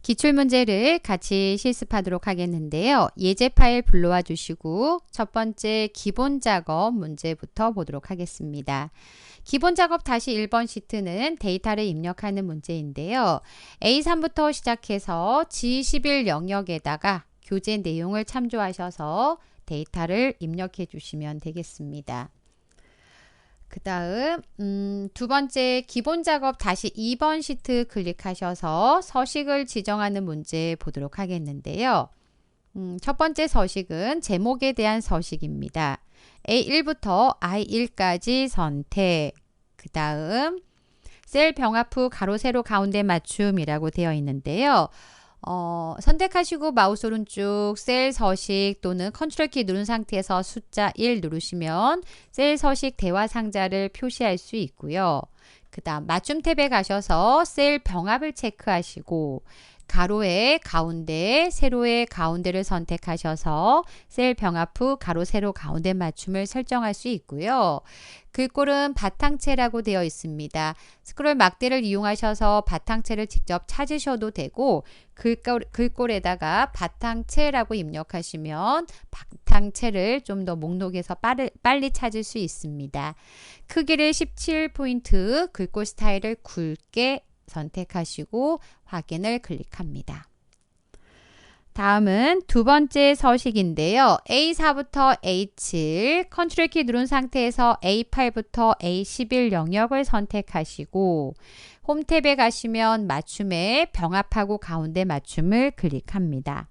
기출문제를 같이 실습하도록 하겠는데요. 예제 파일 불러와 주시고 첫 번째 기본 작업 문제부터 보도록 하겠습니다. 기본 작업 다시 1번 시트는 데이터를 입력하는 문제인데요. A3부터 시작해서 G11 영역에다가 교재 내용을 참조하셔서 데이터를 입력해 주시면 되겠습니다. 그 다음 두 번째 기본 작업 다시 2번 시트 클릭하셔서 서식을 지정하는 문제 보도록 하겠는데요. 첫 번째 서식은 제목에 대한 서식입니다. A1부터 I1까지 선택, 그 다음 셀 병합 후 가로 세로 가운데 맞춤이라고 되어 있는데요. 선택하시고 마우스 오른쪽 셀 서식 또는 컨트롤 키 누른 상태에서 숫자 1 누르시면 셀 서식 대화 상자를 표시할 수 있고요. 그 다음 맞춤 탭에 가셔서 셀 병합을 체크하시고 가로의 가운데, 세로의 가운데를 선택하셔서 셀 병합 후 가로, 세로, 가운데 맞춤을 설정할 수 있고요. 글꼴은 바탕체라고 되어 있습니다. 스크롤 막대를 이용하셔서 바탕체를 직접 찾으셔도 되고 글꼴에다가 바탕체라고 입력하시면 바탕체를 좀 더 목록에서 빨리 찾을 수 있습니다. 크기를 17포인트, 글꼴 스타일을 굵게 선택하시고 확인을 클릭합니다. 다음은 두 번째 서식인데요. A4부터 A7 컨트롤 키 누른 상태에서 A8부터 A11 영역을 선택하시고 홈 탭에 가시면 맞춤에 병합하고 가운데 맞춤을 클릭합니다.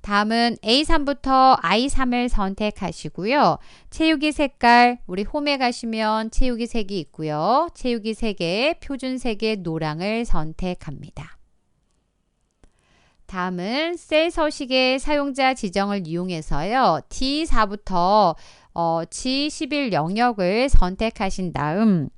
다음은 A3부터 I3을 선택하시고요. 채우기 색깔, 우리 홈에 가시면 채우기 색이 있고요. 채우기 색의 표준 색의 노랑을 선택합니다. 다음은 셀 서식의 사용자 지정을 이용해서요. D4부터 G11 영역을 선택하신 다음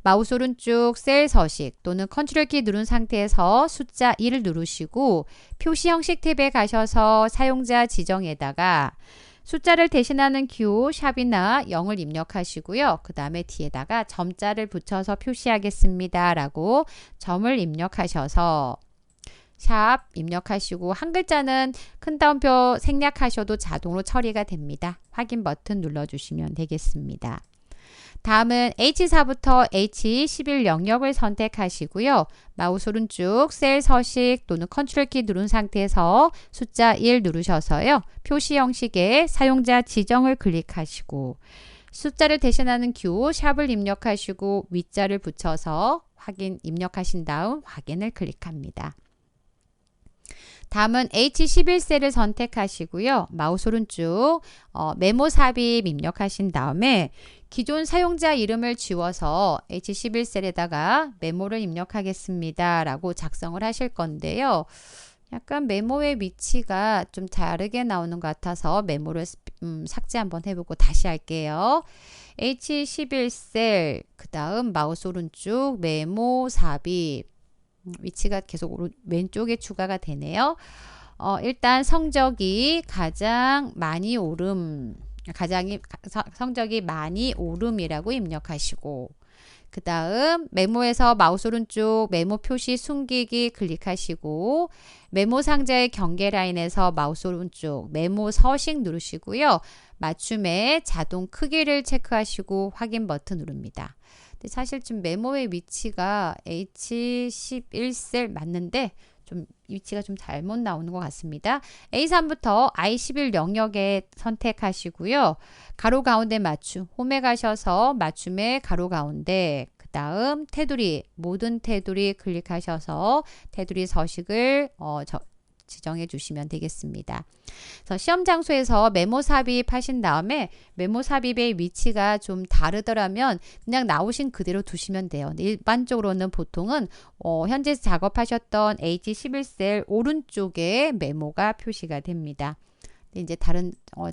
마우스 오른쪽 셀 서식 또는 컨트롤 키 누른 상태에서 숫자 1을 누르시고 표시 형식 탭에 가셔서 사용자 지정에다가 숫자를 대신하는 기호 샵이나 0을 입력하시고요. 그 다음에 뒤에다가 점자를 붙여서 표시하겠습니다 라고 점을 입력하셔서 샵 입력하시고 한 글자는 큰 따옴표 생략하셔도 자동으로 처리가 됩니다. 확인 버튼 눌러주시면 되겠습니다. 다음은 H4부터 H11 영역을 선택하시고요. 마우스 오른쪽 셀 서식 또는 컨트롤 키 누른 상태에서 숫자 1 누르셔서요. 표시 형식의 사용자 지정을 클릭하시고 숫자를 대신하는 기호 샵을 입력하시고 윗자를 붙여서 입력하신 다음 확인을 클릭합니다. 다음은 H11셀을 선택하시고요. 마우스 오른쪽 메모 삽입 입력하신 다음에 기존 사용자 이름을 지워서 H11셀에다가 메모를 입력하겠습니다 라고 작성을 하실 건데요. 약간 메모의 위치가 좀 다르게 나오는 것 같아서 메모를 삭제 한번 해보고 다시 할게요. H11셀 그 다음 마우스 오른쪽 메모 삽입 위치가 계속 왼쪽에 추가가 되네요. 일단 성적이 가장 많이 오름, 성적이 많이 오름이라고 입력하시고 그 다음 메모에서 마우스 오른쪽 메모 표시 숨기기 클릭하시고 메모 상자의 경계 라인에서 마우스 오른쪽 메모 서식 누르시고요. 맞춤에 자동 크기를 체크하시고 확인 버튼 누릅니다. 사실 좀 메모의 위치가 H11셀 맞는데 좀 위치가 좀 잘못 나오는 것 같습니다. A3부터 I11 영역에 선택하시고요. 가로 가운데 맞춤, 홈에 가셔서 맞춤에 가로 가운데 그 다음 테두리, 모든 테두리 클릭하셔서 테두리 서식을 지정해 주시면 되겠습니다. 그래서 시험 장소에서 메모 삽입하신 다음에 메모 삽입의 위치가 좀 다르더라면 그냥 나오신 그대로 두시면 돼요. 일반적으로는 보통은 현재 작업하셨던 H11셀 오른쪽에 메모가 표시가 됩니다. 이제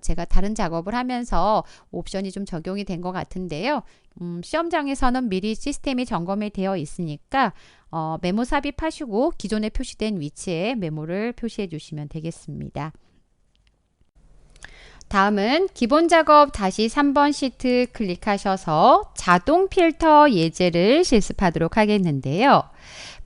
제가 다른 작업을 하면서 옵션이 좀 적용이 된 것 같은데요. 시험장에서는 미리 시스템이 점검이 되어 있으니까 메모 삽입하시고 기존에 표시된 위치에 메모를 표시해 주시면 되겠습니다. 다음은 기본 작업 다시 3번 시트 클릭하셔서 자동 필터 예제를 실습하도록 하겠는데요.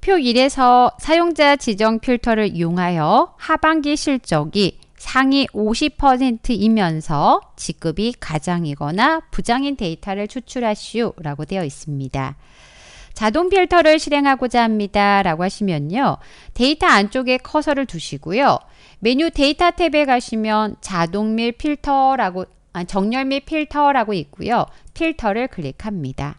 표 1에서 사용자 지정 필터를 이용하여 하반기 실적이 상위 50%이면서 직급이 가장이거나 부장인 데이터를 추출하시오 라고 되어 있습니다. 자동 필터를 실행하고자 합니다 라고 하시면요. 데이터 안쪽에 커서를 두시고요. 메뉴 데이터 탭에 가시면 자동 및 필터라고 정렬 및 필터라고 있고요. 필터를 클릭합니다.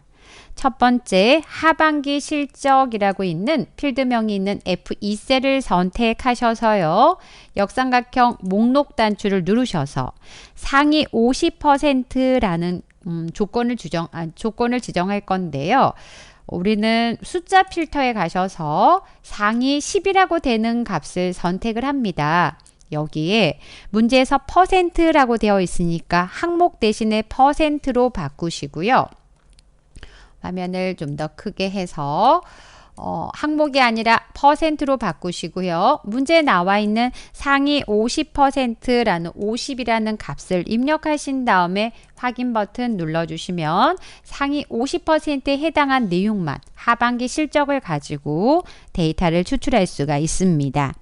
첫 번째 하반기 실적이라고 있는 필드명이 있는 F2셀을 선택하셔서요. 역삼각형 목록 단추를 누르셔서 상위 50%라는 조건을 지정할 건데요. 우리는 숫자 필터에 가셔서 상위 10이라고 되는 값을 선택을 합니다. 여기에 문제에서 %라고 되어 있으니까 항목 대신에 %로 바꾸시고요. 화면을 좀 더 크게 해서 항목이 아니라 %로 바꾸시고요. 문제에 나와 있는 상위 50%라는 50이라는 값을 입력하신 다음에 확인 버튼 눌러주시면 상위 50%에 해당한 내용만 하반기 실적을 가지고 데이터를 추출할 수가 있습니다.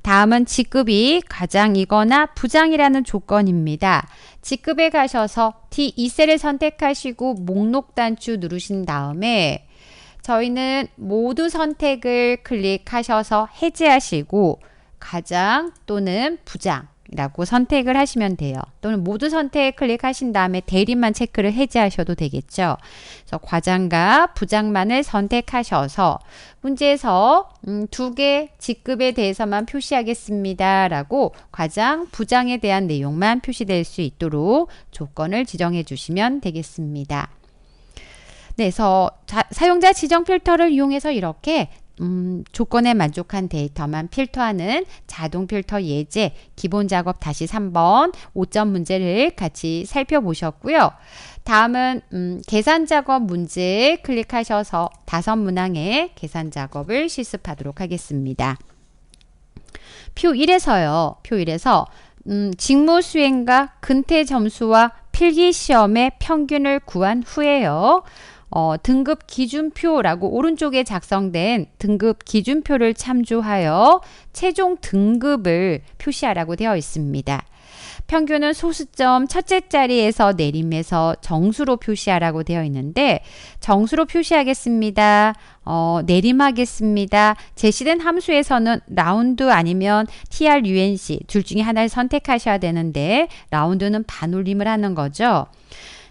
다음은 직급이 가장이거나 부장이라는 조건입니다. 직급에 가셔서 T2셀을 선택하시고 목록 단추 누르신 다음에 저희는 모두 선택을 클릭하셔서 해제하시고 가장 또는 부장이라고 선택을 하시면 돼요. 또는 모두 선택 클릭하신 다음에 대리만 체크를 해제하셔도 되겠죠. 그래서 과장과 부장만을 선택하셔서 문제에서 두 개 직급에 대해서만 표시하겠습니다 라고 과장, 부장에 대한 내용만 표시될 수 있도록 조건을 지정해 주시면 되겠습니다. 네, 그래서 사용자 지정 필터를 이용해서 이렇게 조건에 만족한 데이터만 필터하는 자동 필터 예제 기본 작업 다시 3번 5점 문제를 같이 살펴보셨고요. 다음은 계산 작업 문제 클릭하셔서 5문항의 계산 작업을 실습하도록 하겠습니다. 표 1에서요. 표 1에서 직무 수행과 근태 점수와 필기 시험의 평균을 구한 후에요. 등급 기준표라고 오른쪽에 작성된 등급 기준표를 참조하여 최종 등급을 표시하라고 되어 있습니다. 평균은 소수점 첫째 자리에서 내림해서 정수로 표시하라고 되어 있는데 정수로 표시하겠습니다. 내림하겠습니다. 제시된 함수에서는 라운드 아니면 TRUNC 둘 중에 하나를 선택하셔야 되는데 라운드는 반올림을 하는 거죠.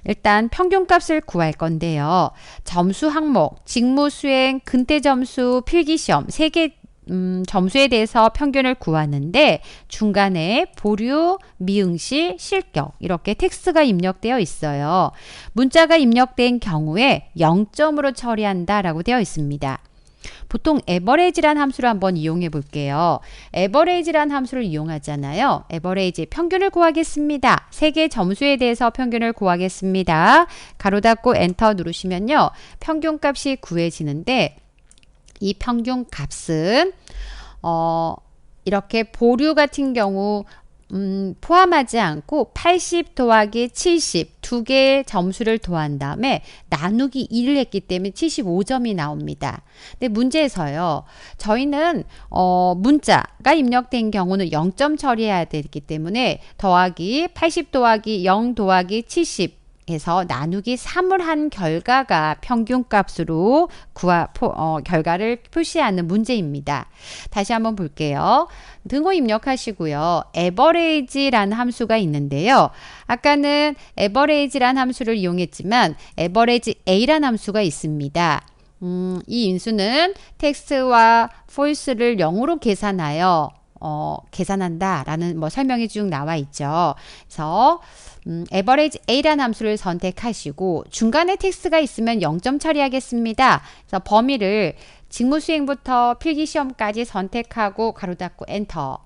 일단 평균값을 구할 건데요. 점수 항목, 직무 수행, 근태 점수, 필기시험 3개 점수에 대해서 평균을 구하는데 중간에 보류, 미응시, 실격 이렇게 텍스트가 입력되어 있어요. 문자가 입력된 경우에 0점으로 처리한다라고 되어 있습니다. 보통 에버레이지란 함수를 한번 이용해 볼게요. 에버레이지란 함수를 이용하잖아요. 에버레이지 평균을 구하겠습니다. 3개 점수에 대해서 평균을 구하겠습니다. 가로 닫고 엔터 누르시면요. 평균값이 구해지는데 이 평균값은 이렇게 보류 같은 경우 포함하지 않고 80 더하기 70 두 개의 점수를 더한 다음에 나누기 2를 했기 때문에 75점이 나옵니다. 근데 문제에서요. 저희는 문자가 입력된 경우는 0점 처리해야 되기 때문에 더하기 80 더하기 0 더하기 70 해서 나누기 3을 한 결과가 평균값으로 결과를 표시하는 문제입니다. 다시 한번 볼게요. 등호 입력하시고요. average라는 함수가 있는데요. 아까는 average라는 함수를 이용했지만 average a라는 함수가 있습니다. 이 인수는 텍스트와 false를 0으로 계산하여 계산한다 라는 설명이 쭉 나와 있죠. 그래서 average a라는 함수를 선택하시고 중간에 텍스트가 있으면 0점 처리하겠습니다. 그래서 범위를 직무 수행부터 필기시험까지 선택하고 가로 닫고 엔터.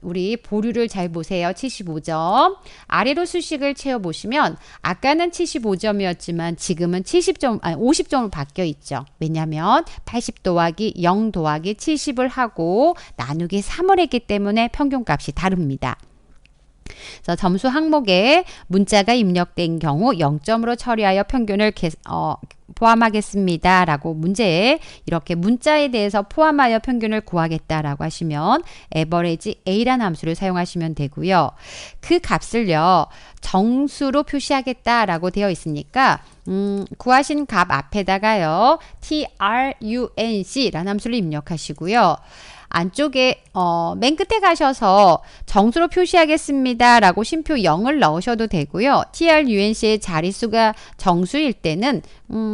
우리 보류를 잘 보세요. 75점. 아래로 수식을 채워보시면 아까는 75점이었지만 지금은 50점으로 바뀌어 있죠. 왜냐하면 80 더하기 0 더하기 70을 하고 나누기 3을 했기 때문에 평균값이 다릅니다. 그래서 점수 항목에 문자가 입력된 경우 0점으로 처리하여 평균을 포함하겠습니다. 라고 문제에 이렇게 문자에 대해서 포함하여 평균을 구하겠다라고 하시면 average a라는 함수를 사용하시면 되고요. 그 값을요. 정수로 표시하겠다라고 되어 있으니까 구하신 값 앞에다가요. trunc라는 함수를 입력하시고요. 안쪽에 맨 끝에 가셔서 정수로 표시하겠습니다 라고 쉼표 0을 넣으셔도 되고요. trunc의 자릿수가 정수일 때는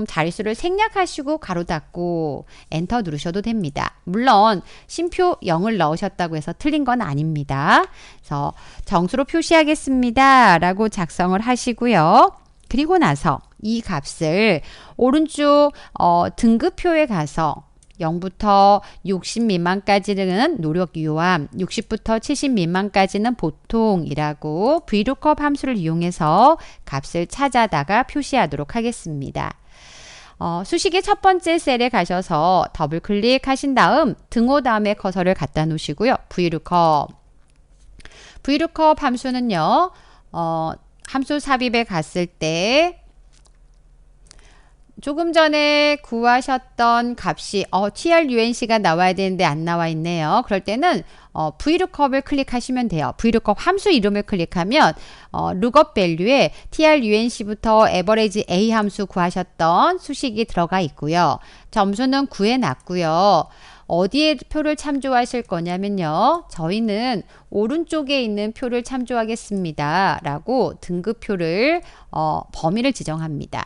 자릿수를 생략하시고 가로 닫고 엔터 누르셔도 됩니다. 물론 쉼표 0을 넣으셨다고 해서 틀린 건 아닙니다. 그래서 정수로 표시하겠습니다 라고 작성을 하시고요. 그리고 나서 이 값을 오른쪽 등급표에 가서 0부터 60 미만까지는 노력 유함, 60부터 70 미만까지는 보통이라고 VLOOKUP 함수를 이용해서 값을 찾아다가 표시하도록 하겠습니다. 수식의 첫 번째 셀에 가셔서 더블 클릭하신 다음 등호 다음에 커서를 갖다 놓으시고요. VLOOKUP 함수는요. 함수 삽입에 갔을 때 조금 전에 구하셨던 값이 trunc가 나와야 되는데 안 나와 있네요. 그럴 때는 VLOOKUP을 클릭하시면 돼요. VLOOKUP 함수 이름을 클릭하면 lookup value에 trunc부터 average a 함수 구하셨던 수식이 들어가 있고요. 점수는 구해놨고요. 어디에 표를 참조하실 거냐면요. 저희는 오른쪽에 있는 표를 참조하겠습니다. 라고 등급표를 범위를 지정합니다.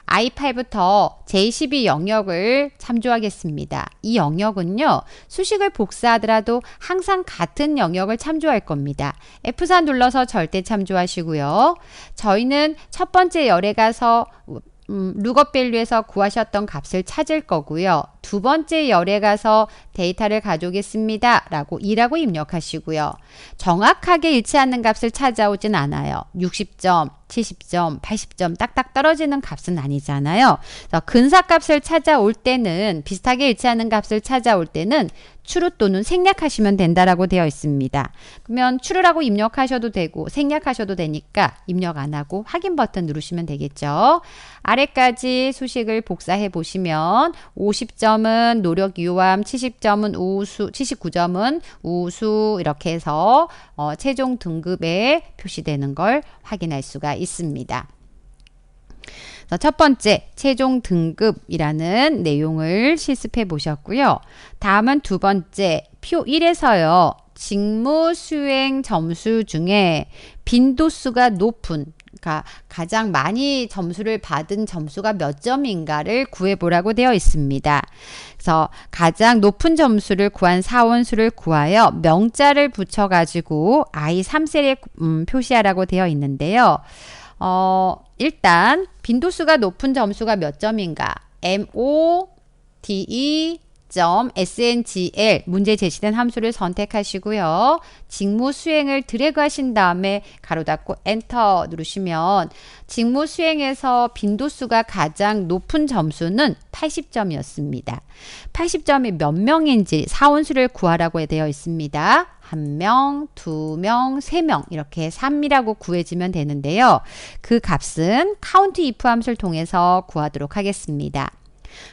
I8부터 J12 영역을 참조하겠습니다. 이 영역은요. 수식을 복사하더라도 항상 같은 영역을 참조할 겁니다. F4 눌러서 절대 참조하시고요. 저희는 첫 번째 열에 가서 lookup value에서 구하셨던 값을 찾을 거고요. 두 번째 열에 가서 데이터를 가져오겠습니다. 라고 2라고 입력하시고요. 정확하게 일치하는 값을 찾아오진 않아요. 60점, 70점, 80점 딱딱 떨어지는 값은 아니잖아요. 그래서 근사값을 찾아올 때는 비슷하게 일치하는 값을 찾아올 때는 true 또는 생략하시면 된다라고 되어 있습니다. 그러면 true라고 입력하셔도 되고 생략하셔도 되니까 입력 안 하고 확인 버튼 누르시면 되겠죠. 아래까지 수식을 복사해 보시면 50점은 노력 유함, 70점은 우수, 79점은 우수 이렇게 해서 최종 등급에 표시되는 걸 확인할 수가 있습니다. 첫 번째 최종 등급이라는 내용을 실습해 보셨고요. 다음은 두 번째 표 1에서요. 직무 수행 점수 중에 빈도수가 높은 그러니까 가장 많이 점수를 받은 점수가 몇 점인가를 구해보라고 되어 있습니다. 그래서 가장 높은 점수를 구한 사원수를 구하여 명자를 붙여가지고 I3셀에 표시하라고 되어 있는데요. 일단 빈도수가 높은 점수가 몇 점인가? MODE.SNGL 문제 제시된 함수를 선택하시고요. 직무 수행을 드래그 하신 다음에 가로 닫고 엔터 누르시면 직무 수행에서 빈도수가 가장 높은 점수는 80점이었습니다. 80점이 몇 명인지 사원수를 구하라고 되어 있습니다. 1명, 2명, 3명 이렇게 3이라고 구해지면 되는데요. 그 값은 count if 함수를 통해서 구하도록 하겠습니다.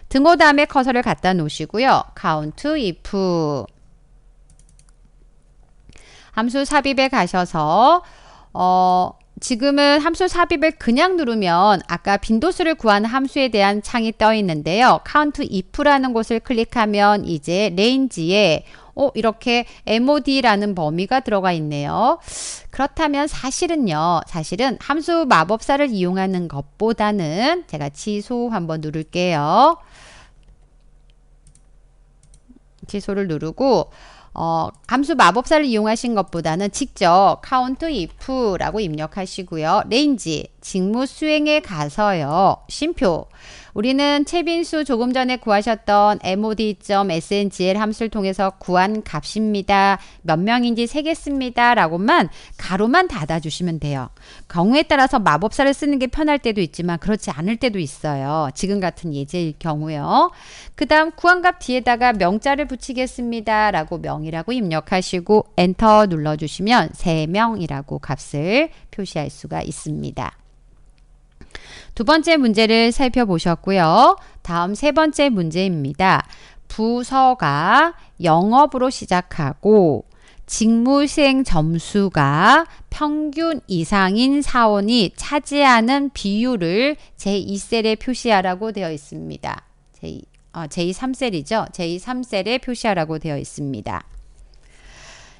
등호 다음에 커서를 갖다 놓으시고요. count if 함수 삽입에 가셔서 지금은 함수 삽입을 그냥 누르면 아까 빈도수를 구하는 함수에 대한 창이 떠 있는데요. count if라는 곳을 클릭하면 이제 range에 이렇게 MOD라는 범위가 들어가 있네요. 그렇다면 사실은 함수 마법사를 이용하는 것보다는 제가 취소 한번 누를게요. 취소를 누르고 함수 마법사를 이용하신 것보다는 직접 count if라고 입력하시고요. range 직무 수행에 가서요. 쉼표. 우리는 채빈수 조금 전에 구하셨던 mod.sngl 함수를 통해서 구한 값입니다. 몇 명인지 세겠습니다. 라고만 가로만 닫아주시면 돼요. 경우에 따라서 마법사를 쓰는 게 편할 때도 있지만 그렇지 않을 때도 있어요. 지금 같은 예제일 경우요. 그 다음 구한 값 뒤에다가 명자를 붙이겠습니다. 라고 명이라고 입력하시고 엔터 눌러주시면 3명이라고 값을 표시할 수가 있습니다. 두 번째 문제를 살펴보셨고요. 다음 세 번째 문제입니다. 부서가 영업으로 시작하고 직무수행 점수가 평균 이상인 사원이 차지하는 비율을 제2셀에 표시하라고 되어 있습니다. 제3셀이죠. 제3셀에 표시하라고 되어 있습니다.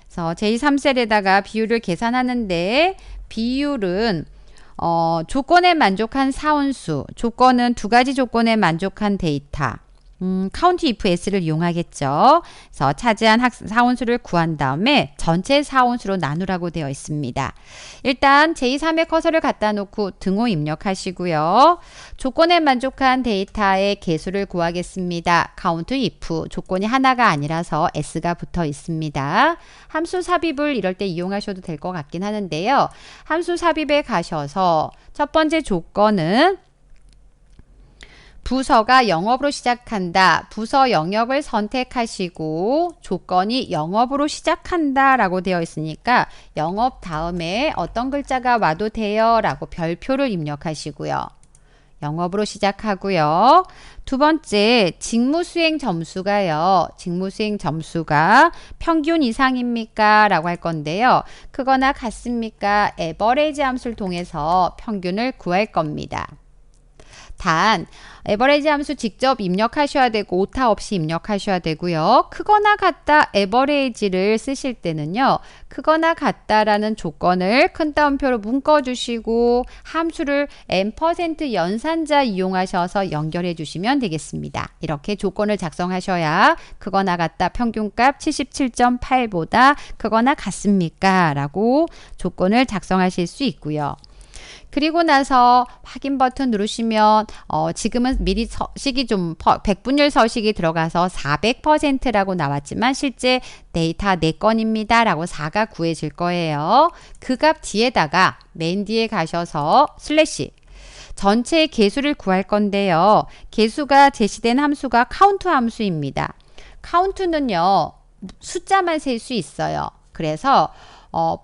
그래서 제3셀에다가 비율을 계산하는데 비율은 조건에 만족한 사원수, 조건은 두 가지 조건에 만족한 데이터, count if s를 이용하겠죠. 그래서 차지한 사원수를 구한 다음에 전체 사원수로 나누라고 되어 있습니다. 일단 제23의 커서를 갖다 놓고 등호 입력하시고요. 조건에 만족한 데이터의 개수를 구하겠습니다. count if 조건이 하나가 아니라서 s가 붙어 있습니다. 함수 삽입을 이럴 때 이용하셔도 될 것 같긴 하는데요. 함수 삽입에 가셔서 첫 번째 조건은 부서가 영업으로 시작한다. 부서 영역을 선택하시고 조건이 영업으로 시작한다 라고 되어 있으니까 영업 다음에 어떤 글자가 와도 돼요 라고 별표를 입력하시고요. 영업으로 시작하고요. 두 번째 직무수행 점수가요. 직무수행 점수가 평균 이상입니까? 라고 할 건데요. 크거나 같습니까? 에버리지 함수를 통해서 평균을 구할 겁니다. 단 에버리지 함수 직접 입력하셔야 되고 오타 없이 입력하셔야 되고요. 크거나 같다 에버리지를 쓰실 때는요. 크거나 같다라는 조건을 큰 따옴표로 묶어주시고 함수를 n% 연산자 이용하셔서 연결해 주시면 되겠습니다. 이렇게 조건을 작성하셔야 크거나 같다 평균값 77.8보다 크거나 같습니까? 라고 조건을 작성하실 수 있고요. 그리고 나서 확인 버튼 누르시면 지금은 미리 서식이 좀 백분율 서식이 들어가서 400%라고 나왔지만 실제 데이터 4건입니다 라고 4가 구해질 거예요. 그 값 뒤에다가 맨 뒤에 가셔서 슬래시 전체의 개수를 구할 건데요. 개수가 제시된 함수가 카운트 함수입니다. 카운트는요. 숫자만 셀 수 있어요. 그래서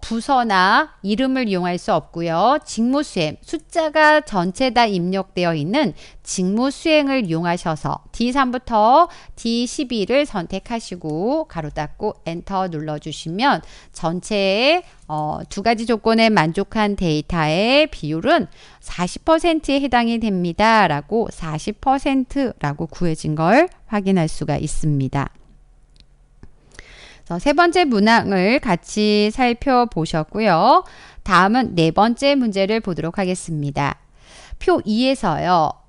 부서나 이름을 이용할 수 없고요. 직무수행, 숫자가 전체 다 입력되어 있는 직무수행을 이용하셔서 D3부터 D12를 선택하시고 가로 닫고 엔터 눌러주시면 전체의 두 가지 조건에 만족한 데이터의 비율은 40%에 해당이 됩니다. 라고 40%라고 구해진 걸 확인할 수가 있습니다. 세 번째 문항을 같이 살펴보셨고요. 다음은 네 번째 문제를 보도록 하겠습니다. 표 2에서요.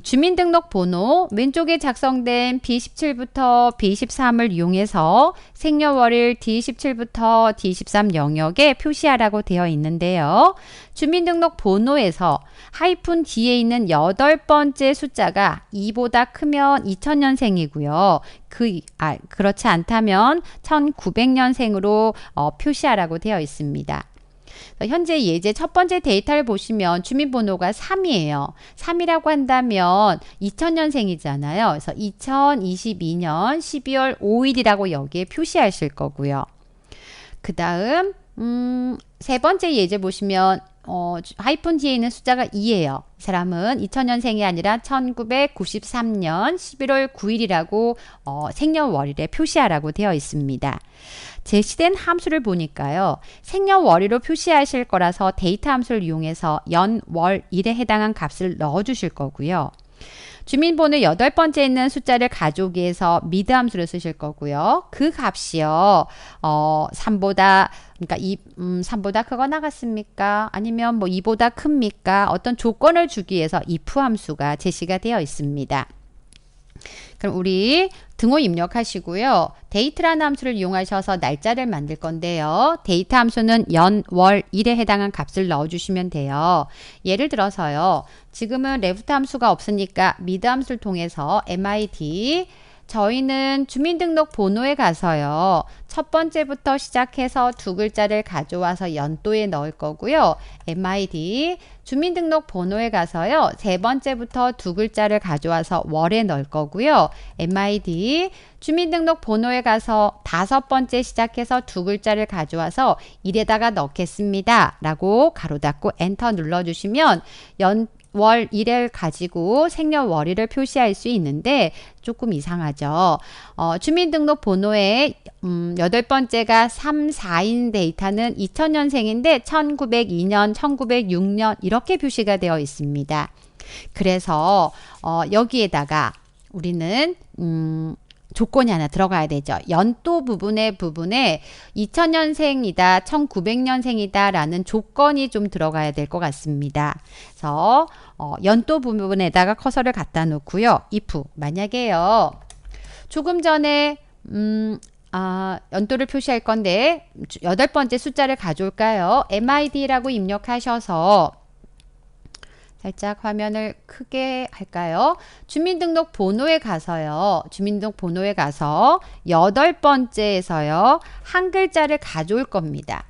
주민등록번호 왼쪽에 작성된 B17부터 B13을 이용해서 생년월일 D17부터 D13 영역에 표시하라고 되어 있는데요. 주민등록번호에서 하이픈 뒤에 있는 8번째 숫자가 2보다 크면 2000년생이고요. 그렇지 않다면 1900년생으로 표시하라고 되어 있습니다. 현재 예제 첫 번째 데이터를 보시면 주민번호가 3이에요. 3이라고 한다면 2000년생이잖아요. 그래서 2022년 12월 5일이라고 여기에 표시하실 거고요. 그 다음 세 번째 예제 보시면 하이픈 뒤에 있는 숫자가 2예요. 이 사람은 2000년생이 아니라 1993년 11월 9일이라고 생년월일에 표시하라고 되어 있습니다. 제시된 함수를 보니까요. 생년월일로 표시하실 거라서 데이터 함수를 이용해서 연, 월, 일에 해당한 값을 넣어 주실 거고요. 주민번호 8번째 있는 숫자를 가져오기위해서 미드 함수를 쓰실 거고요. 그 값이요. 3보다 그러니까 3보다 크거나 같습니까? 아니면 뭐 2보다 큽니까? 어떤 조건을 주기 위해서 if 함수가 제시가 되어 있습니다. 그럼 우리 등호 입력하시고요. 데이트라는 함수를 이용하셔서 날짜를 만들 건데요. 데이트 함수는 연, 월, 일에 해당한 값을 넣어주시면 돼요. 예를 들어서요. 지금은 레프트 함수가 없으니까 미드 함수를 통해서 MID 저희는 주민등록 번호에 가서요. 첫 번째부터 시작해서 두 글자를 가져와서 연도에 넣을 거고요. MID 주민등록 번호에 가서요. 세 번째부터 두 글자를 가져와서 월에 넣을 거고요. MID 주민등록 번호에 가서 다섯 번째 시작해서 두 글자를 가져와서 일에다가 넣겠습니다. 라고 가로 닫고 엔터 눌러주시면 월 1을 가지고 생년월일을 표시할 수 있는데 조금 이상하죠. 주민등록 번호에 여덟 번째가 3, 4인 데이터는 2000년생인데 1902년, 1906년 이렇게 표시가 되어 있습니다. 그래서 여기에다가 우리는 조건이 하나 들어가야 되죠. 연도 부분에 2000년생이다, 1900년생이다 라는 조건이 좀 들어가야 될 것 같습니다. 그래서 연도 부분에다가 커서를 갖다 놓고요. if 만약에요. 조금 전에 연도를 표시할 건데 여덟 번째 숫자를 가져올까요? MID라고 입력하셔서 살짝 화면을 크게 할까요? 주민등록 번호에 가서요. 주민등록 번호에 가서 여덟 번째에서요. 한 글자를 가져올 겁니다.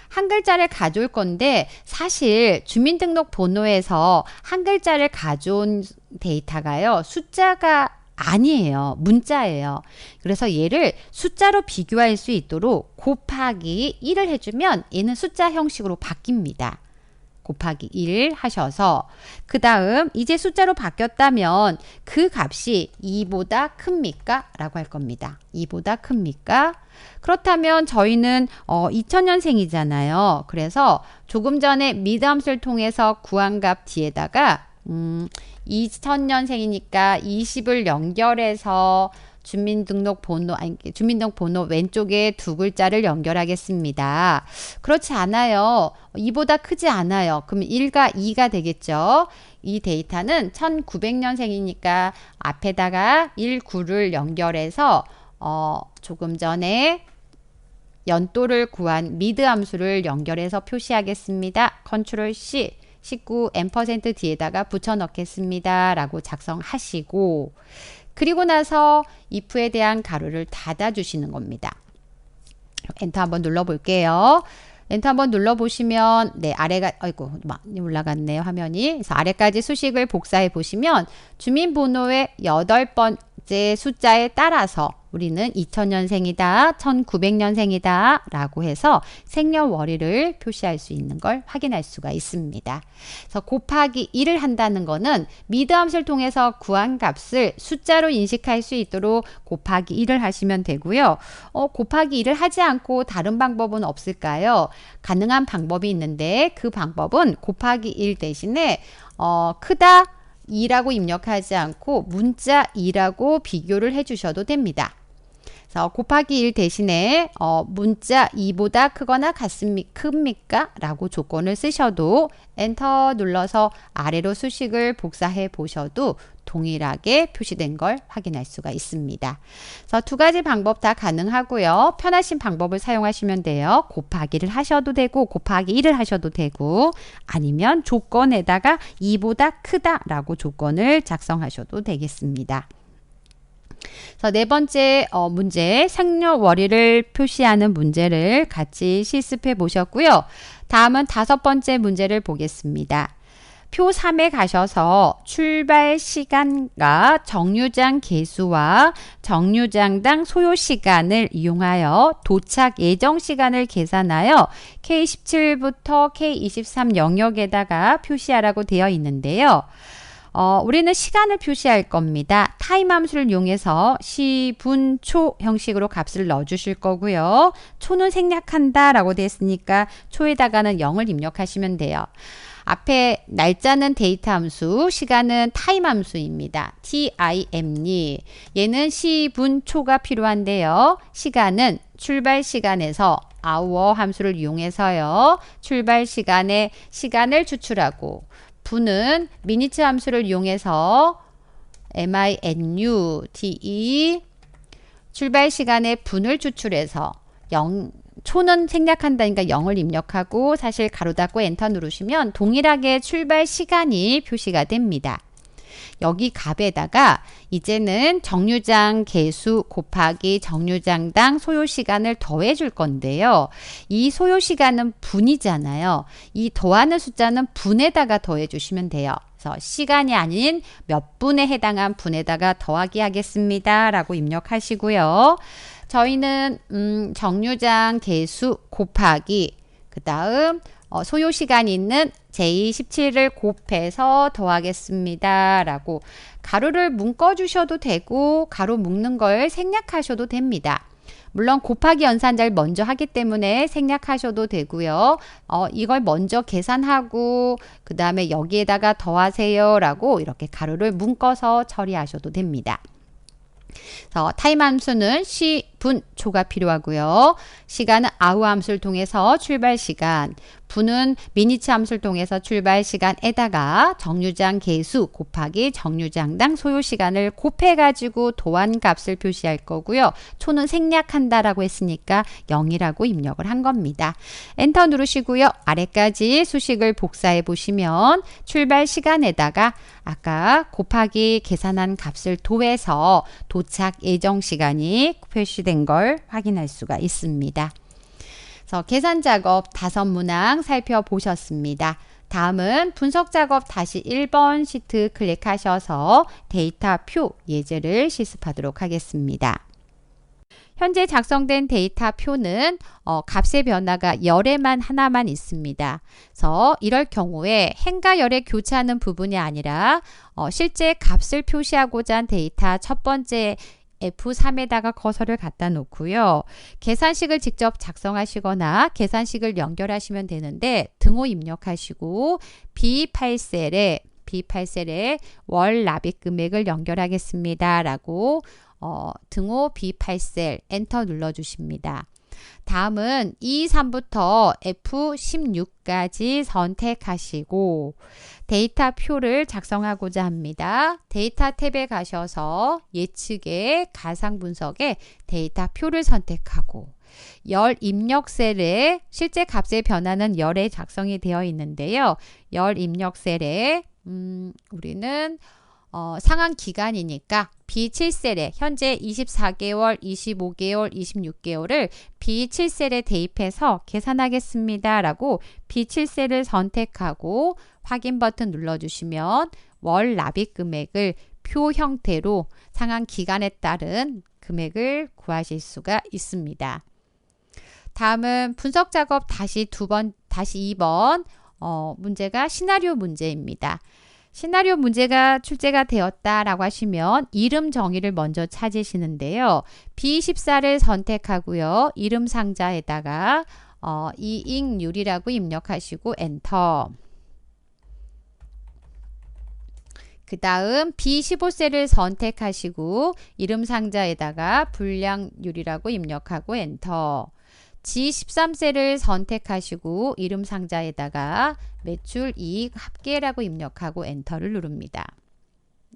한 글자를 가져올 건데 사실 주민등록 번호에서 한 글자를 가져온 데이터가요. 숫자가 아니에요. 문자예요. 그래서 얘를 숫자로 비교할 수 있도록 곱하기 1을 해주면 얘는 숫자 형식으로 바뀝니다. 곱하기 1 하셔서 그 다음 이제 숫자로 바뀌었다면 그 값이 2보다 큽니까? 라고 할 겁니다. 2보다 큽니까? 그렇다면 저희는 2000년생이잖아요. 그래서 조금 전에 미드 함수를 통해서 구한 값 뒤에다가 2000년생이니까 20을 연결해서 주민등록 번호 왼쪽에 두 글자를 연결하겠습니다. 그렇지 않아요. 2보다 크지 않아요. 그럼 1과 2가 되겠죠. 이 데이터는 1900년생이니까 앞에다가 1, 9를 연결해서 조금 전에 연도를 구한 미드 함수를 연결해서 표시하겠습니다. 컨트롤 C 19 N% 뒤에다가 붙여 넣겠습니다. 라고 작성하시고 그리고 나서 if에 대한 가로를 닫아 주시는 겁니다. 엔터 한번 눌러 볼게요. 엔터 한번 눌러 보시면 네, 아래가 아이고 많이 올라갔네요, 화면이. 그래서 아래까지 수식을 복사해 보시면 주민번호의 8번째 숫자에 따라서 우리는 2000년생이다, 1900년생이다 라고 해서 생년월일을 표시할 수 있는 걸 확인할 수가 있습니다. 그래서 곱하기 1을 한다는 거는 미드 함수를 통해서 구한 값을 숫자로 인식할 수 있도록 곱하기 1을 하시면 되고요. 곱하기 1을 하지 않고 다른 방법은 없을까요? 가능한 방법이 있는데 그 방법은 곱하기 1 대신에 크다 2라고 입력하지 않고 문자 2라고 비교를 해주셔도 됩니다. 그래서 곱하기 1 대신에 문자 2보다 크거나 큽니까? 라고 조건을 쓰셔도 엔터 눌러서 아래로 수식을 복사해 보셔도 동일하게 표시된 걸 확인할 수가 있습니다. 그래서 두 가지 방법 다 가능하고요. 편하신 방법을 사용하시면 돼요. 곱하기를 하셔도 되고 곱하기 1을 하셔도 되고 아니면 조건에다가 2보다 크다라고 조건을 작성하셔도 되겠습니다. 그래서 네 번째 문제 생년월일을 표시하는 문제를 같이 실습해 보셨고요. 다음은 다섯 번째 문제를 보겠습니다. 표 3에 가셔서 출발 시간과 정류장 개수와 정류장당 소요 시간을 이용하여 도착 예정 시간을 계산하여 K17부터 K23 영역에다가 표시하라고 되어 있는데요. 우리는 시간을 표시할 겁니다. 타임 함수를 이용해서 시, 분, 초 형식으로 값을 넣어 주실 거고요. 초는 생략한다 라고 되어 있으니까 초에다가는 0을 입력하시면 돼요. 앞에 날짜는 데이터 함수, 시간은 타임 함수입니다. time. 얘는 시, 분, 초가 필요한데요. 시간은 출발 시간에서 hour 함수를 이용해서요. 출발 시간에 시간을 추출하고 분은 minute 함수를 이용해서 minute 출발 시간에 분을 추출해서 초는 생략한다니까 0을 입력하고 사실 가로 닫고 엔터 누르시면 동일하게 출발 시간이 표시가 됩니다. 여기 값에다가 이제는 정류장 개수 곱하기 정류장당 소요시간을 더해 줄 건데요. 이 소요시간은 분이잖아요. 이 더하는 숫자는 분에다가 더해 주시면 돼요. 그래서 시간이 아닌 몇 분에 해당한 분에다가 더하기 하겠습니다. 라고 입력하시고요. 저희는 정류장 개수 곱하기 그 다음 소요시간이 있는 J17을 곱해서 더하겠습니다. 라고 가로를 묶어 주셔도 되고 가로 묶는 걸 생략하셔도 됩니다. 물론 곱하기 연산자를 먼저 하기 때문에 생략하셔도 되고요. 이걸 먼저 계산하고 그 다음에 여기에다가 더하세요. 라고 이렇게 가로를 묶어서 처리하셔도 됩니다. 타임 함수는 시, 분, 초가 필요하고요. 시간은 아우 함수를 통해서 출발 시간, 분은 미니츠 함수를 통해서 출발 시간에다가 정류장 개수 곱하기 정류장당 소요 시간을 곱해가지고 도한 값을 표시할 거고요. 초는 생략한다라고 했으니까 0이라고 입력을 한 겁니다. 엔터 누르시고요. 아래까지 수식을 복사해 보시면 출발 시간에다가 아까 곱하기 계산한 값을 더해서 도착 예정 시간이 표시된 걸 확인할 수가 있습니다. 그래서 계산 작업 5문항 살펴보셨습니다. 다음은 분석 작업 다시 1번 시트 클릭하셔서 데이터 표 예제를 실습하도록 하겠습니다. 현재 작성된 데이터 표는 값의 변화가 열에만 하나만 있습니다. 그래서 이럴 경우에 행과 열에 교차하는 부분이 아니라 실제 값을 표시하고자 한 데이터 첫 번째 F3에다가 커서를 갖다 놓고요. 계산식을 직접 작성하시거나 계산식을 연결하시면 되는데 등호 입력하시고 B8셀에 월 납입 금액을 연결하겠습니다. 라고 등호 B8셀 엔터 눌러주십니다. 다음은 E3부터 F16까지 선택하시고 데이터 표를 작성하고자 합니다. 데이터 탭에 가셔서 예측의 가상 분석에 데이터 표를 선택하고 열 입력 셀에 실제 값의 변화는 열에 작성이 되어 있는데요. 열 입력 셀에 우리는 상한 기간이니까 B7셀에 현재 24개월, 25개월, 26개월을 B7셀에 대입해서 계산하겠습니다. 라고 B7셀을 선택하고 확인 버튼 눌러주시면 월 납입 금액을 표 형태로 상한 기간에 따른 금액을 구하실 수가 있습니다. 다음은 분석 작업 다시 2번 문제가 시나리오 문제입니다. 시나리오 문제가 출제가 되었다라고 하시면 이름 정의를 먼저 찾으시는데요. B14를 선택하고요. 이름 상자에다가 이익률이라고 입력하시고 엔터. 그 다음 B15셀을 선택하시고 이름 상자에다가 불량률이라고 입력하고 엔터. G13셀을 선택하시고 이름 상자에다가 매출 이익 합계라고 입력하고 엔터를 누릅니다.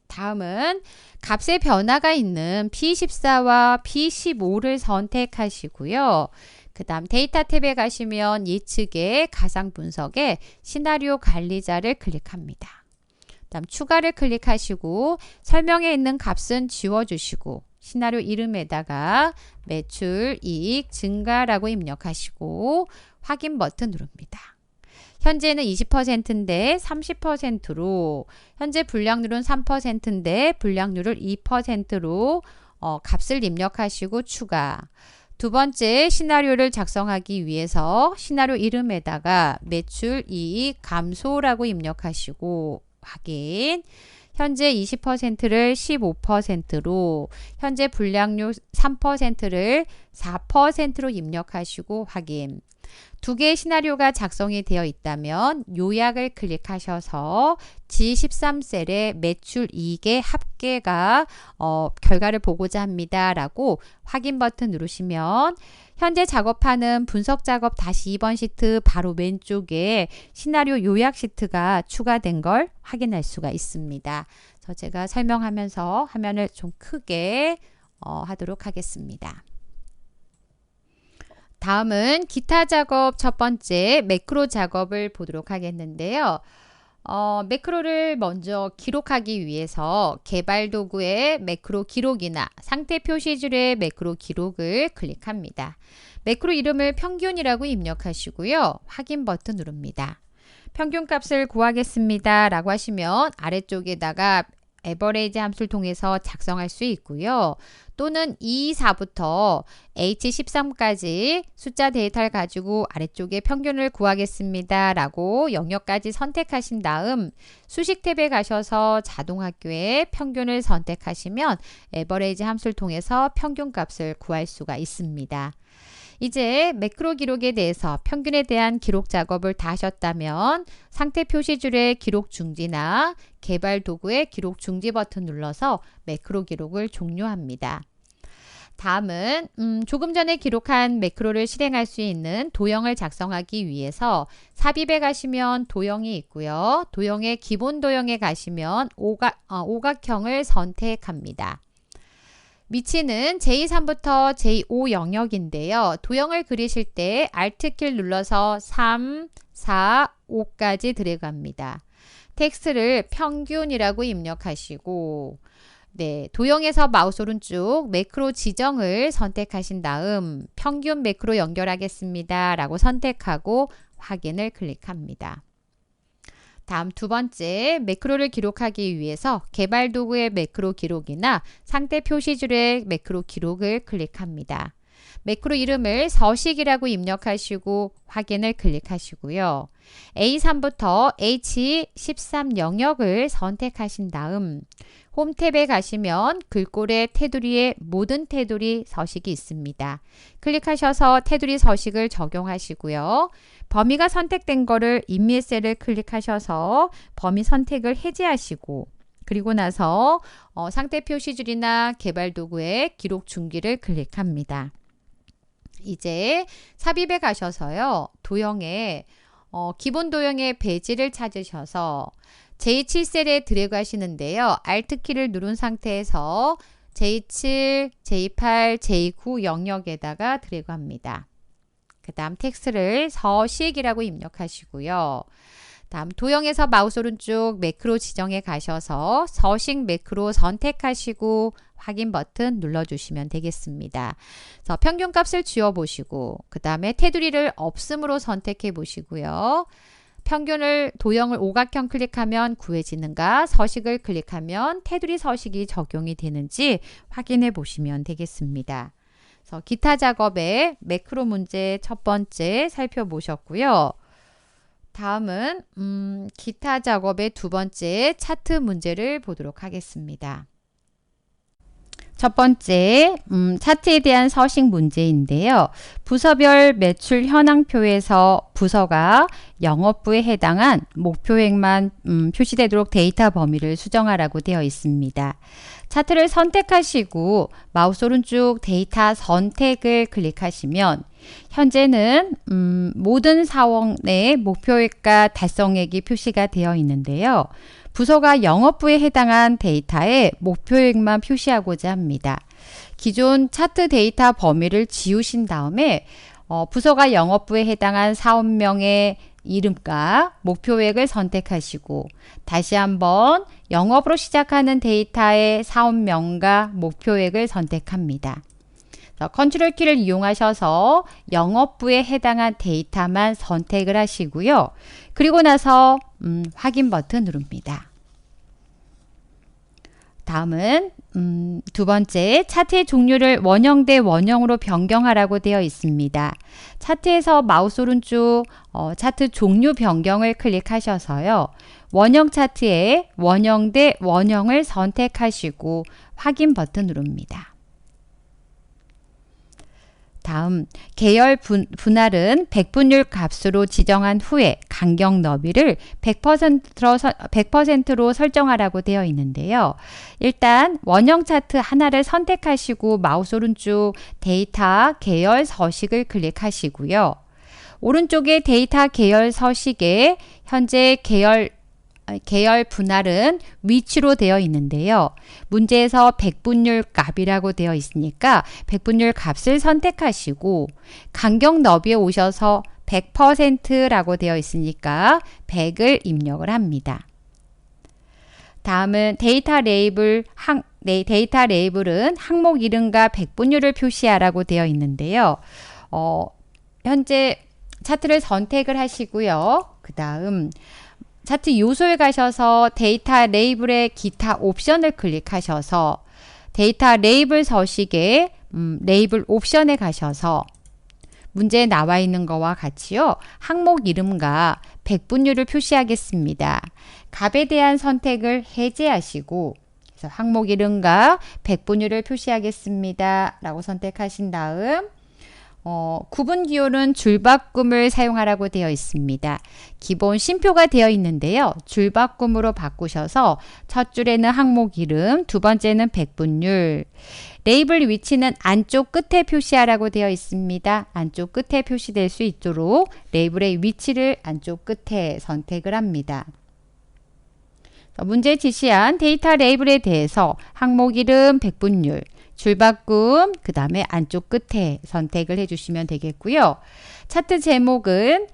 다음은 값의 변화가 있는 P14와 P15를 선택하시고요. 그 다음 데이터 탭에 가시면 예측의 가상 분석에 시나리오 관리자를 클릭합니다. 다음 추가를 클릭하시고 설명에 있는 값은 지워주시고 시나리오 이름에다가 매출 이익 증가라고 입력하시고 확인 버튼 누릅니다. 현재는 20%인데 30%로 현재 불량률은 3%인데 불량률을 2%로 값을 입력하시고 추가. 두 번째 시나리오를 작성하기 위해서 시나리오 이름에다가 매출 이익 감소라고 입력하시고 확인. 현재 20%를 15%로 현재 불량률 3%를 4%로 입력하시고 확인. 두 개의 시나리오가 작성이 되어 있다면 요약을 클릭하셔서 G13셀의 매출 이익의 합계가 결과를 보고자 합니다. 라고 확인 버튼 누르시면 현재 작업하는 분석 작업 다시 2번 시트 바로 왼쪽에 시나리오 요약 시트가 추가된 걸 확인할 수가 있습니다. 그래서 제가 설명하면서 화면을 좀 크게 하도록 하겠습니다. 다음은 기타 작업 첫 번째 매크로 작업을 보도록 하겠는데요. 매크로를 먼저 기록하기 위해서 개발 도구의 매크로 기록이나 상태 표시줄의 매크로 기록을 클릭합니다. 매크로 이름을 평균이라고 입력하시고요. 확인 버튼 누릅니다. 평균 값을 구하겠습니다 라고 하시면 아래쪽에다가 에버레이지 함수를 통해서 작성할 수 있고요. 또는 E4부터 H13까지 숫자 데이터를 가지고 아래쪽에 평균을 구하겠습니다 라고 영역까지 선택하신 다음 수식 탭에 가셔서 자동학교에 평균을 선택하시면 에버레이지 함수를 통해서 평균 값을 구할 수가 있습니다. 이제 매크로 기록에 대해서 평균에 대한 기록 작업을 다 하셨다면 상태 표시줄의 기록 중지나 개발 도구의 기록 중지 버튼 눌러서 매크로 기록을 종료합니다. 다음은 조금 전에 기록한 매크로를 실행할 수 있는 도형을 작성하기 위해서 삽입에 가시면 도형이 있고요. 도형의 기본 도형에 가시면 오각형을 선택합니다. 위치는 j3부터 j5 영역인데요. 도형을 그리실 때 Alt키를 눌러서 3, 4, 5까지 드래그합니다. 텍스트를 평균이라고 입력하시고 도형에서 마우스 오른쪽 매크로 지정을 선택하신 다음 평균 매크로 연결하겠습니다 라고 선택하고 확인을 클릭합니다. 다음 두 번째 매크로를 기록하기 위해서 개발 도구의 매크로 기록이나 상태 표시줄의 매크로 기록을 클릭합니다. 매크로 이름을 서식이라고 입력하시고 확인을 클릭하시고요. A3부터 H13 영역을 선택하신 다음 홈 탭에 가시면 글꼴의 테두리에 모든 테두리 서식이 있습니다. 클릭하셔서 테두리 서식을 적용하시고요. 범위가 선택된 거를 인미의 셀을 클릭하셔서 범위 선택을 해제하시고 그리고 나서 상태 표시줄이나 개발 도구의 기록 중지를 클릭합니다. 이제 삽입에 가셔서요. 도형에 기본 도형의 배지를 찾으셔서 J7셀에 드래그 하시는데요. Alt키를 누른 상태에서 J7, J8, J9 영역에다가 드래그 합니다. 그 다음 텍스트를 서식이라고 입력하시고요. 다음 도형에서 마우스 오른쪽 매크로 지정에 가셔서 서식 매크로 선택하시고 확인 버튼 눌러주시면 되겠습니다. 그래서 평균 값을 지워보시고 그 다음에 테두리를 없음으로 선택해 보시고요. 평균을 도형을 오각형 클릭하면 구해지는가 서식을 클릭하면 테두리 서식이 적용이 되는지 확인해 보시면 되겠습니다. 그래서 기타 작업의 매크로 문제 첫 번째 살펴보셨고요. 다음은 기타 작업의 두 번째 차트 문제를 보도록 하겠습니다. 첫 번째 차트에 대한 서식 문제인데요. 부서별 매출 현황표에서 부서가 영업부에 해당한 목표액만 표시되도록 데이터 범위를 수정하라고 되어 있습니다. 차트를 선택하시고 마우스 오른쪽 데이터 선택을 클릭하시면 현재는 모든 사원의 목표액과 달성액이 표시가 되어 있는데요. 부서가 영업부에 해당한 데이터에 목표액만 표시하고자 합니다. 기존 차트 데이터 범위를 지우신 다음에 부서가 영업부에 해당한 사원명의 이름과 목표액을 선택하시고 다시 한번 영업으로 시작하는 데이터의 사원명과 목표액을 선택합니다. 컨트롤 키를 이용하셔서 영업부에 해당한 데이터만 선택을 하시고요. 그리고 나서 확인 버튼 누릅니다. 다음은 두 번째 차트의 종류를 원형 대 원형으로 변경하라고 되어 있습니다. 차트에서 마우스 오른쪽 차트 종류 변경을 클릭하셔서요. 원형 차트에 원형 대 원형을 선택하시고 확인 버튼 누릅니다. 다음 계열 분할은 백분율 값으로 지정한 후에 간격 너비를 100%로 설정하라고 되어 있는데요. 일단 원형 차트 하나를 선택하시고 마우스 오른쪽 데이터 계열 서식을 클릭하시고요. 오른쪽에 데이터 계열 서식에 현재 계열 계열 분할은 위치로 되어 있는데요. 문제에서 백분율 값이라고 되어 있으니까 백분율 값을 선택하시고 간격 너비에 오셔서 100%라고 되어 있으니까 100을 입력을 합니다. 다음은 데이터 레이블은 항목 이름과 백분율을 표시하라고 되어 있는데요. 현재 차트를 선택을 하시고요. 그 다음 차트 요소에 가셔서 데이터 레이블의 기타 옵션을 클릭하셔서 데이터 레이블 서식에 레이블 옵션에 가셔서 문제에 나와 있는 거와 같이요. 항목 이름과 백분율을 표시하겠습니다. 값에 대한 선택을 해제하시고 그래서 항목 이름과 백분율을 표시하겠습니다. 라고 선택하신 다음 구분 기호는 줄바꿈을 사용하라고 되어 있습니다. 기본 쉼표가 되어 있는데요. 줄바꿈으로 바꾸셔서 첫 줄에는 항목 이름, 두 번째는 백분율. 레이블 위치는 안쪽 끝에 표시하라고 되어 있습니다. 안쪽 끝에 표시될 수 있도록 레이블의 위치를 안쪽 끝에 선택을 합니다. 문제에 지시한 데이터 레이블에 대해서 항목 이름, 백분율, 줄바꿈, 그 다음에 안쪽 끝에 선택을 해주시면 되겠고요. 차트 제목은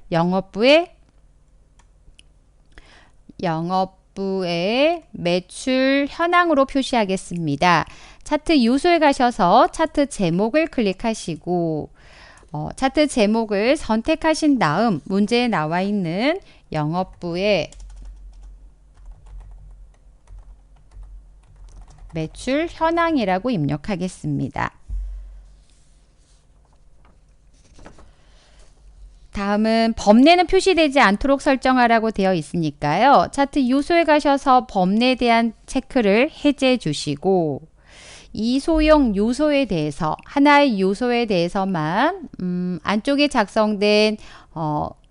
영업부의 매출 현황으로 표시하겠습니다. 차트 요소에 가셔서 차트 제목을 클릭하시고 차트 제목을 선택하신 다음 문제에 나와 있는 영업부의 매출 현황이라고 입력하겠습니다. 다음은 범례는 표시되지 않도록 설정하라고 되어 있으니까요. 차트 요소에 가셔서 범례에 대한 체크를 해제해 주시고 이소용 요소에 대해서 하나의 요소에 대해서만 안쪽에 작성된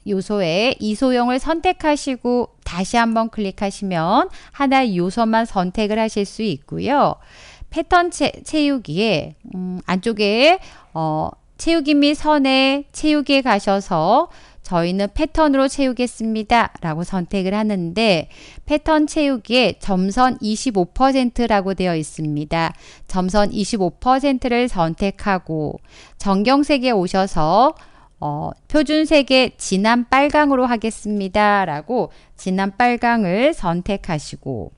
요소에 이소용을 선택하시고 다시 한번 클릭하시면 하나의 요소만 선택을 하실 수 있고요. 패턴 채우기에 안쪽에 채우기 및 선에 채우기에 가셔서 저희는 패턴으로 채우겠습니다 라고 선택을 하는데 패턴 채우기에 점선 25%라고 되어 있습니다. 점선 25%를 선택하고 정경색에 오셔서 표준색의 진한 빨강으로 하겠습니다 라고 진한 빨강을 선택하시고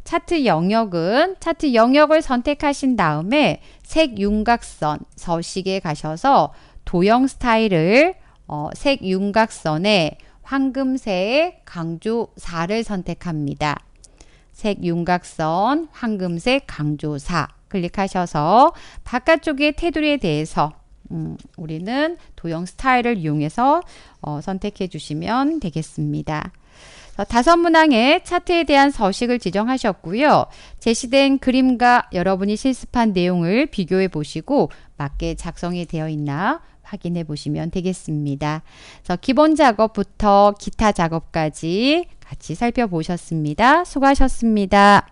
차트 영역을 선택하신 다음에 색 윤곽선 서식에 가셔서 도형 스타일을 색 윤곽선에 황금색 강조 4를 선택합니다. 색 윤곽선 황금색 강조 4 클릭하셔서 바깥쪽의 테두리에 대해서 우리는 도형 스타일을 이용해서 선택해 주시면 되겠습니다. 5문항의 차트에 대한 서식을 지정하셨고요. 제시된 그림과 여러분이 실습한 내용을 비교해 보시고 맞게 작성이 되어 있나 확인해 보시면 되겠습니다. 기본 작업부터 기타 작업까지 같이 살펴보셨습니다. 수고하셨습니다.